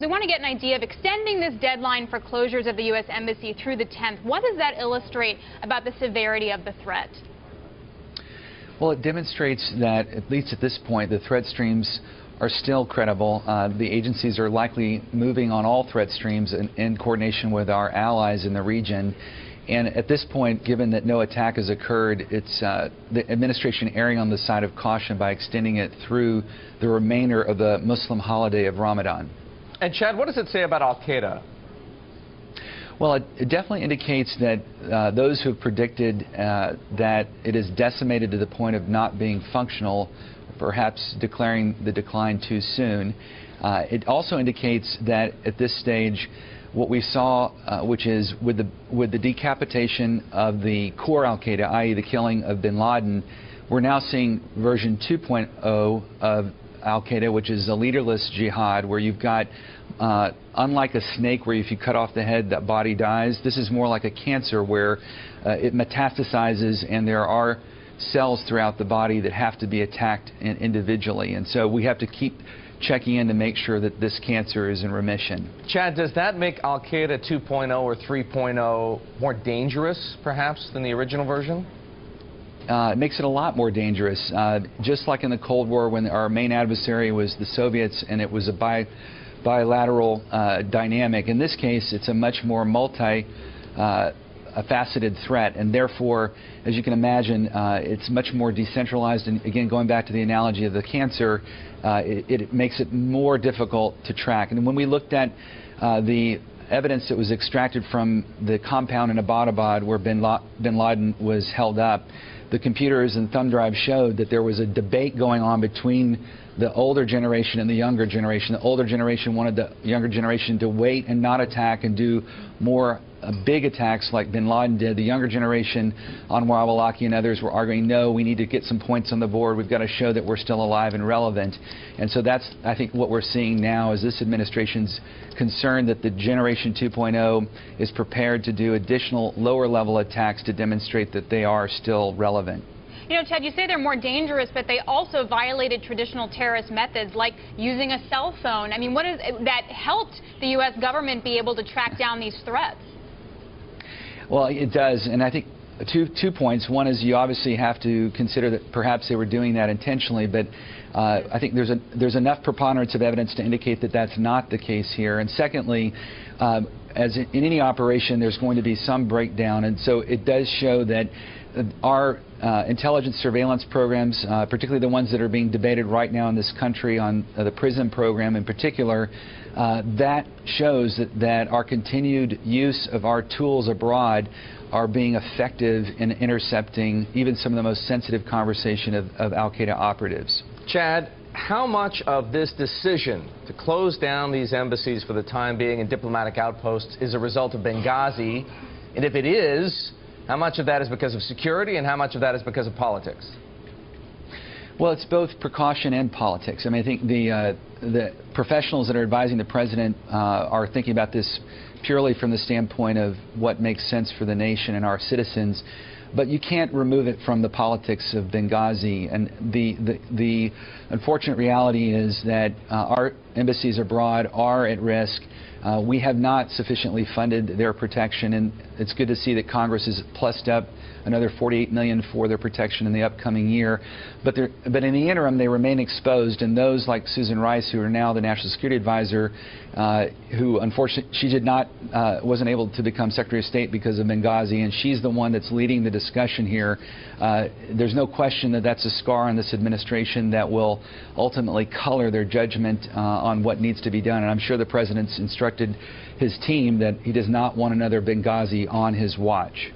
We want to get an idea of extending this deadline for closures of the U.S. Embassy through the 10th. What does that illustrate about the severity of the threat? Well, it demonstrates that, at least at this point, the threat streams are still credible. The agencies are likely moving on all threat streams in coordination with our allies in the region. And at this point, given that no attack has occurred, it's the administration erring on the side of caution by extending it through the remainder of the Muslim holiday of Ramadan. And Chad, what does it say about Al-Qaeda? Well, it definitely indicates that those who have predicted that it is decimated to the point of not being functional, perhaps declaring the decline too soon. It also indicates that at this stage, what we saw, which is with the decapitation of the core Al-Qaeda, i.e. the killing of bin Laden, we're now seeing version 2.0 of Al-Qaeda, which is a leaderless jihad, where you've got, unlike a snake where if you cut off the head, that body dies, this is more like a cancer where it metastasizes and there are cells throughout the body that have to be attacked individually. And so we have to keep checking in to make sure that this cancer is in remission. Chad, does that make Al-Qaeda 2.0 or 3.0 more dangerous, perhaps, than the original version? It makes it a lot more dangerous. Just like in the Cold War, when our main adversary was the Soviets and it was a bilateral dynamic. In this case, it's a much more multi-faceted threat, and therefore, as you can imagine, it's much more decentralized. And again, going back to the analogy of the cancer, it makes it more difficult to track. And when we looked at the evidence that was extracted from the compound in Abbottabad where bin Laden was held up, the computers and thumb drives showed that there was a debate going on between the older generation and the younger generation. The older generation wanted the younger generation to wait and not attack and do more big attacks like bin Laden did. The younger generation, Anwar al-Awlaki and others, were arguing, no, we need to get some points on the board. We've got to show that we're still alive and relevant. And so that's, I think, what we're seeing now is this administration's concern that the Generation 2.0 is prepared to do additional lower-level attacks to demonstrate that they are still relevant. You know, Chad, you say they're more dangerous, but they also violated traditional terrorist methods like using a cell phone. I mean, what is that helped the U.S. government be able to track down these threats? Well, it does, and I think two points. One is you obviously have to consider that perhaps they were doing that intentionally, but I think there's enough preponderance of evidence to indicate that that's not the case here. And secondly, as in any operation, there's going to be some breakdown, and so it does show that our intelligence surveillance programs, particularly the ones that are being debated right now in this country on the PRISM program in particular, that shows that our continued use of our tools abroad are being effective in intercepting even some of the most sensitive conversation of Al-Qaeda operatives. Chad, how much of this decision to close down these embassies for the time being and diplomatic outposts is a result of Benghazi? And if it is, how much of that is because of security and how much of that is because of politics? Well, it's both precaution and politics. I mean, I think the professionals that are advising the president are thinking about this purely from the standpoint of what makes sense for the nation and our citizens. But you can't remove it from the politics of Benghazi. And the unfortunate reality is that our embassies abroad are at risk. We have not sufficiently funded their protection, and it's good to see that Congress has plussed up another $48 million for their protection in the upcoming year. But in the interim, they remain exposed, and those like Susan Rice, who are now the National Security Advisor, who unfortunately she wasn't able to become Secretary of State because of Benghazi, and she's the one that's leading the discussion here. There's no question that that's a scar on this administration that will ultimately color their judgment on what needs to be done. And I'm sure the president's instructed his team that he does not want another Benghazi on his watch.